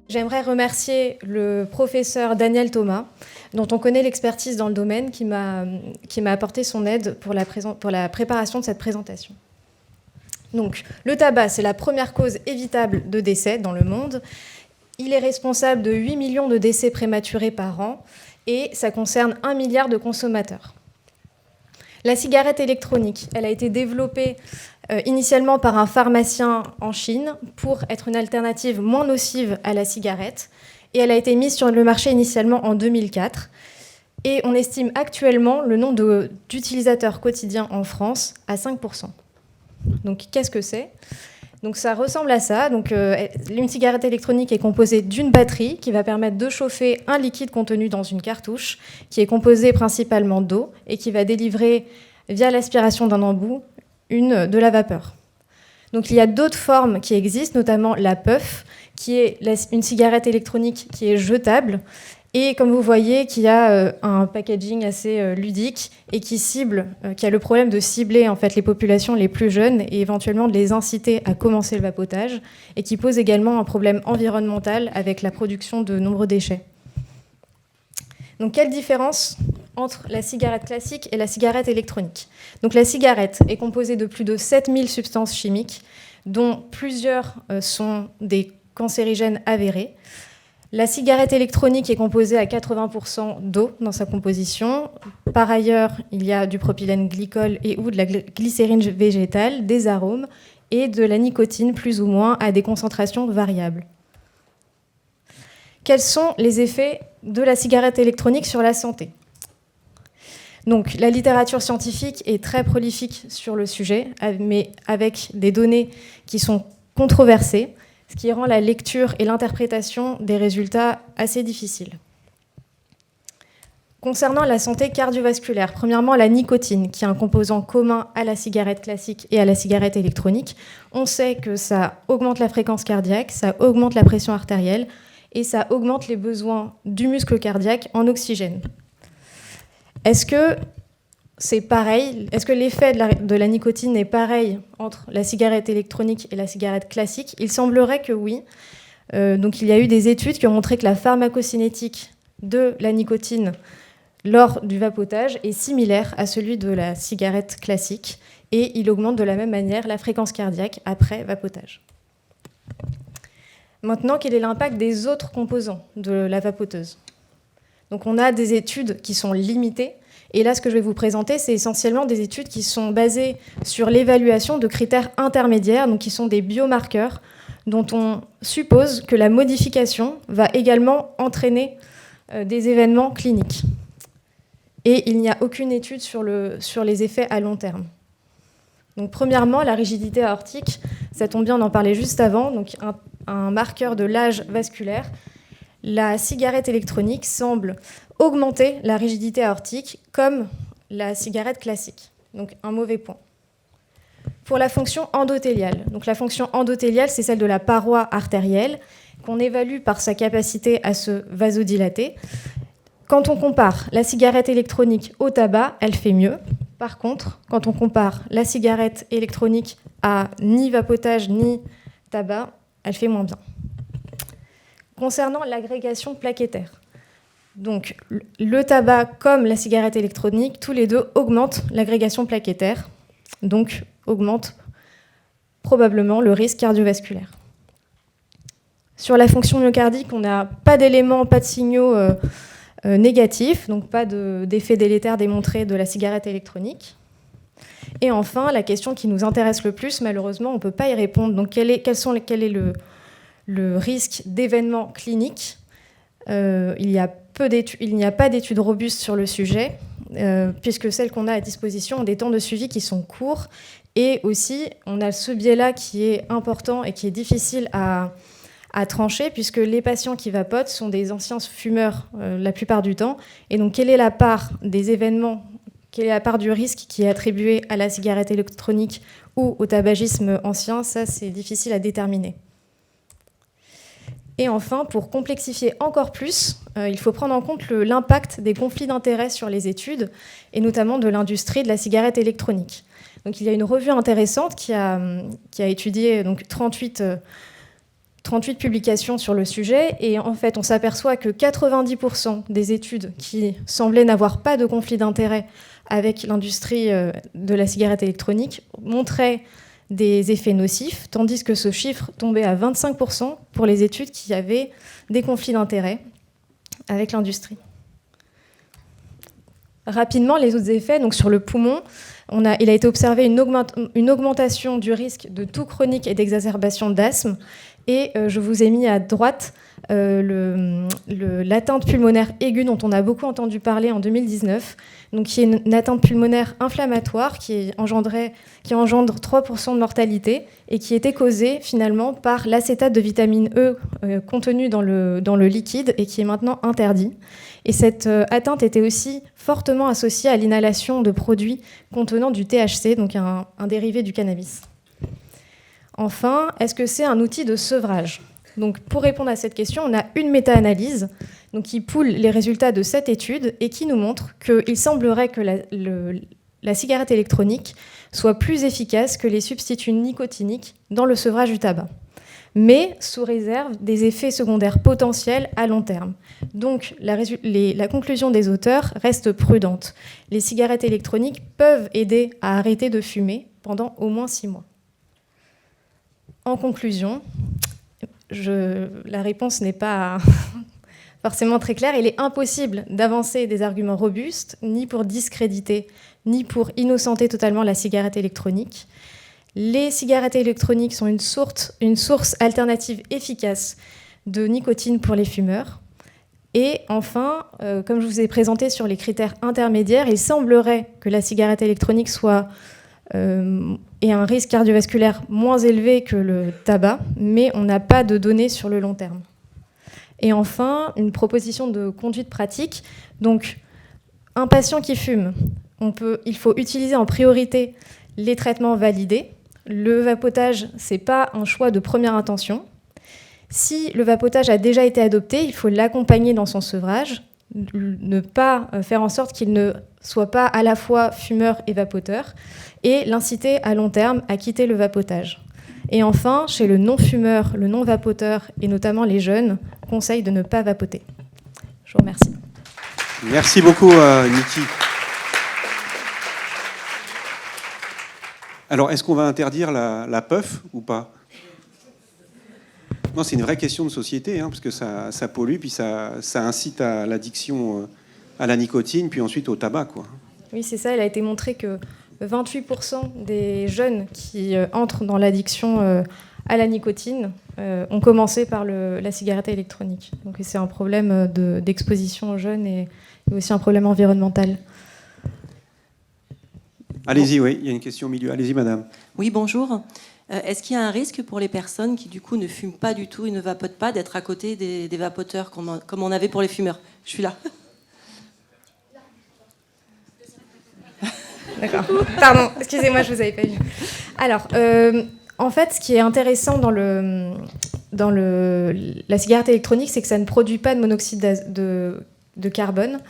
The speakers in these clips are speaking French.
J'aimerais remercier le professeur Daniel Thomas, dont on connaît l'expertise dans le domaine, qui m'a apporté son aide pour la préparation de cette présentation. Donc, le tabac, c'est la première cause évitable de décès dans le monde. Il est responsable de 8 millions de décès prématurés par an et ça concerne 1 milliard de consommateurs. La cigarette électronique, elle a été développée initialement par un pharmacien en Chine pour être une alternative moins nocive à la cigarette et elle a été mise sur le marché initialement en 2004 et on estime actuellement le nombre d'utilisateurs quotidiens en France à 5%. Donc qu'est-ce que c'est ? Donc ça ressemble à ça. Donc, une cigarette électronique est composée d'une batterie qui va permettre de chauffer un liquide contenu dans une cartouche qui est composé principalement d'eau et qui va délivrer via l'aspiration d'un embout de la vapeur. Donc il y a d'autres formes qui existent, notamment la puff, qui est une cigarette électronique qui est jetable et comme vous voyez, qui a un packaging assez ludique et qui a le problème de cibler en fait, les populations les plus jeunes et éventuellement de les inciter à commencer le vapotage et qui pose également un problème environnemental avec la production de nombreux déchets. Donc, quelle différence entre la cigarette classique et la cigarette électronique ? Donc, la cigarette est composée de plus de 7000 substances chimiques, dont plusieurs sont des cancérigènes avérés. La cigarette électronique est composée à 80% d'eau dans sa composition. Par ailleurs, il y a du propylène glycol et ou de la glycérine végétale, des arômes et de la nicotine plus ou moins à des concentrations variables. Quels sont les effets de la cigarette électronique sur la santé ? Donc, la littérature scientifique est très prolifique sur le sujet, mais avec des données qui sont controversées, ce qui rend la lecture et l'interprétation des résultats assez difficiles. Concernant la santé cardiovasculaire, premièrement, la nicotine, qui est un composant commun à la cigarette classique et à la cigarette électronique, on sait que ça augmente la fréquence cardiaque, ça augmente la pression artérielle et ça augmente les besoins du muscle cardiaque en oxygène. Est-ce que c'est pareil ? Est-ce que l'effet de la nicotine est pareil entre la cigarette électronique et la cigarette classique ? Il semblerait que oui. Donc il y a eu des études qui ont montré que la pharmacocinétique de la nicotine lors du vapotage est similaire à celui de la cigarette classique et il augmente de la même manière la fréquence cardiaque après vapotage. Maintenant, quel est l'impact des autres composants de la vapoteuse ? Donc on a des études qui sont limitées. Et là, ce que je vais vous présenter, c'est essentiellement des études qui sont basées sur l'évaluation de critères intermédiaires, donc qui sont des biomarqueurs, dont on suppose que la modification va également entraîner des événements cliniques. Et il n'y a aucune étude sur les effets à long terme. Donc, premièrement, la rigidité aortique, ça tombe bien, on en parlait juste avant, donc un marqueur de l'âge vasculaire. La cigarette électronique semble augmenter la rigidité aortique comme la cigarette classique. Donc un mauvais point. Pour la fonction endothéliale. Donc la fonction endothéliale, c'est celle de la paroi artérielle qu'on évalue par sa capacité à se vasodilater. Quand on compare la cigarette électronique au tabac, elle fait mieux. Par contre, quand on compare la cigarette électronique à ni vapotage ni tabac, elle fait moins bien. Concernant l'agrégation plaquettaire, donc le tabac comme la cigarette électronique, tous les deux augmentent l'agrégation plaquettaire, donc augmentent probablement le risque cardiovasculaire. Sur la fonction myocardique, on n'a pas d'éléments, pas de signaux négatifs, donc pas d'effet délétère démontré de la cigarette électronique. Et enfin, la question qui nous intéresse le plus, malheureusement, on ne peut pas y répondre. Donc quel est le risque d'événements cliniques. Il n'y a pas d'études robustes sur le sujet, puisque celles qu'on a à disposition ont des temps de suivi qui sont courts. Et aussi, on a ce biais-là qui est important et qui est difficile à trancher, puisque les patients qui vapotent sont des anciens fumeurs la plupart du temps. Et donc, quelle est la part des événements, quelle est la part du risque qui est attribuée à la cigarette électronique ou au tabagisme ancien ? Ça, c'est difficile à déterminer. Et enfin, pour complexifier encore plus, il faut prendre en compte l'impact des conflits d'intérêts sur les études, et notamment de l'industrie de la cigarette électronique. Donc, il y a une revue intéressante qui a étudié donc, 38 38 publications sur le sujet, et en fait, on s'aperçoit que 90% des études qui semblaient n'avoir pas de conflit d'intérêt avec l'industrie de la cigarette électronique montraient des effets nocifs, tandis que ce chiffre tombait à 25% pour les études qui avaient des conflits d'intérêt avec l'industrie. Rapidement, les autres effets, donc sur le poumon, il a été observé une augmentation du risque de toux chronique et d'exacerbation d'asthme. Et je vous ai mis à droite l'atteinte pulmonaire aiguë dont on a beaucoup entendu parler en 2019, donc qui est une atteinte pulmonaire inflammatoire qui engendre 3% de mortalité et qui était causée finalement par l'acétate de vitamine E contenu dans le liquide et qui est maintenant interdit. Et cette atteinte était aussi fortement associée à l'inhalation de produits contenant du THC, donc un dérivé du cannabis. Enfin, est-ce que c'est un outil de sevrage ? Donc, pour répondre à cette question, on a une méta-analyse qui poule les résultats de cette étude et qui nous montre qu'il semblerait que la cigarette électronique soit plus efficace que les substituts nicotiniques dans le sevrage du tabac, mais sous réserve des effets secondaires potentiels à long terme. Donc, la conclusion des auteurs reste prudente. Les cigarettes électroniques peuvent aider à arrêter de fumer pendant au moins 6 mois. En conclusion, la réponse n'est pas forcément très claire. Il est impossible d'avancer des arguments robustes, ni pour discréditer, ni pour innocenter totalement la cigarette électronique. Les cigarettes électroniques sont une source alternative efficace de nicotine pour les fumeurs. Et enfin, comme je vous ai présenté sur les critères intermédiaires, il semblerait que la cigarette électronique ait un risque cardiovasculaire moins élevé que le tabac, mais on n'a pas de données sur le long terme. Et enfin, une proposition de conduite pratique. Donc, un patient qui fume, il faut utiliser en priorité les traitements validés. Le vapotage, ce n'est pas un choix de première intention. Si le vapotage a déjà été adopté, il faut l'accompagner dans son sevrage, ne pas faire en sorte qu'il ne soit pas à la fois fumeur et vapoteur, et l'inciter à long terme à quitter le vapotage. Et enfin, chez le non-fumeur, le non-vapoteur, et notamment les jeunes, conseille de ne pas vapoter. Je vous remercie. Merci beaucoup, Niki. Alors, est-ce qu'on va interdire la puff ou pas ? Non, c'est une vraie question de société, parce que ça pollue, puis ça incite à l'addiction à la nicotine, puis ensuite au tabac, quoi. Oui, c'est ça. Il a été montré que 28% des jeunes qui entrent dans l'addiction à la nicotine ont commencé par la cigarette électronique. Donc c'est un problème d'exposition aux jeunes et aussi un problème environnemental. Allez-y, oui, il y a une question au milieu. Allez-y, madame. Oui, bonjour. Est-ce qu'il y a un risque pour les personnes qui, du coup, ne fument pas du tout et ne vapotent pas, d'être à côté des vapoteurs comme on avait pour les fumeurs ? Je suis là. D'accord. Pardon, excusez-moi, je ne vous avais pas vu. Alors, en fait, ce qui est intéressant dans la cigarette électronique, c'est que ça ne produit pas de monoxyde de carbone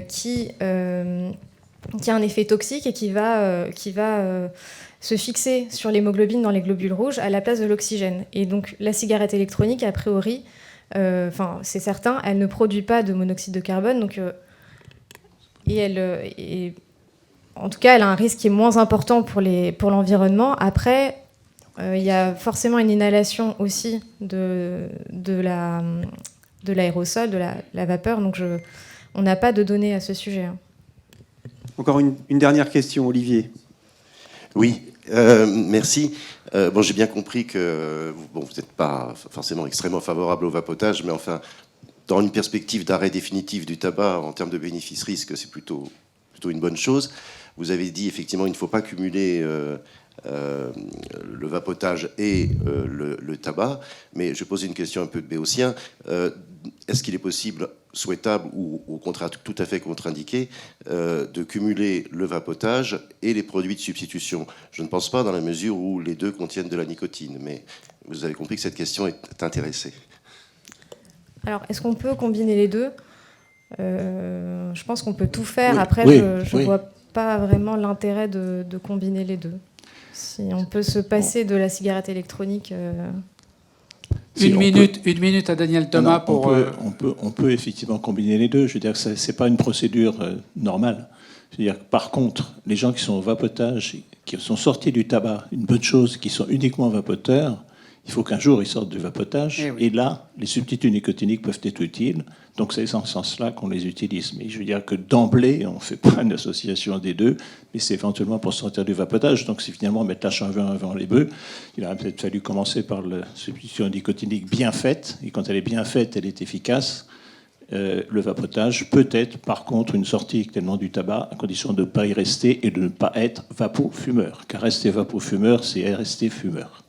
qui a un effet toxique et qui va se fixer sur l'hémoglobine dans les globules rouges à la place de l'oxygène. Et donc, la cigarette électronique, a priori, c'est certain, elle ne produit pas de monoxyde de carbone. Donc, en tout cas, elle a un risque qui est moins important pour l'environnement. Après, il y a forcément une inhalation aussi de l'aérosol, de la vapeur. Donc, on n'a pas de données à ce sujet. Encore une dernière question, Olivier. Oui, merci. J'ai bien compris que vous n'êtes pas forcément extrêmement favorable au vapotage, mais enfin, dans une perspective d'arrêt définitif du tabac en termes de bénéfice-risque, c'est plutôt une bonne chose. Vous avez dit effectivement il ne faut pas cumuler le vapotage et le tabac, mais je pose une question un peu de béotien. Est-ce qu'il est possible, souhaitable ou au contraire tout à fait contre-indiqué de cumuler le vapotage et les produits de substitution ? Je ne pense pas, dans la mesure où les deux contiennent de la nicotine, mais vous avez compris que cette question est intéressée. Alors, est-ce qu'on peut combiner les deux ? Je pense qu'on peut tout faire. Oui, après, oui, je ne vois pas vraiment l'intérêt de combiner les deux. Si on peut se passer de la cigarette électronique... Une minute à Daniel Thomas pour... On peut effectivement combiner les deux. Je veux dire que ce n'est pas une procédure normale. Je veux dire que, par contre, les gens qui sont au vapotage, qui sont sortis du tabac, une bonne chose, qui sont uniquement vapoteurs, il faut qu'un jour ils sortent du vapotage. Et là, les substituts nicotiniques peuvent être utiles. Donc c'est dans ce sens-là qu'on les utilise. Mais je veux dire que d'emblée, on ne fait pas une association des deux, mais c'est éventuellement pour sortir du vapotage. Donc c'est finalement mettre la charrue avant les bœufs. Il aurait peut-être fallu commencer par la substitution nicotinique bien faite. Et quand elle est bien faite, elle est efficace. Le vapotage peut être, par contre, une sortie actuellement du tabac, à condition de ne pas y rester et de ne pas être vapofumeur. Car rester vapofumeur, c'est rester fumeur.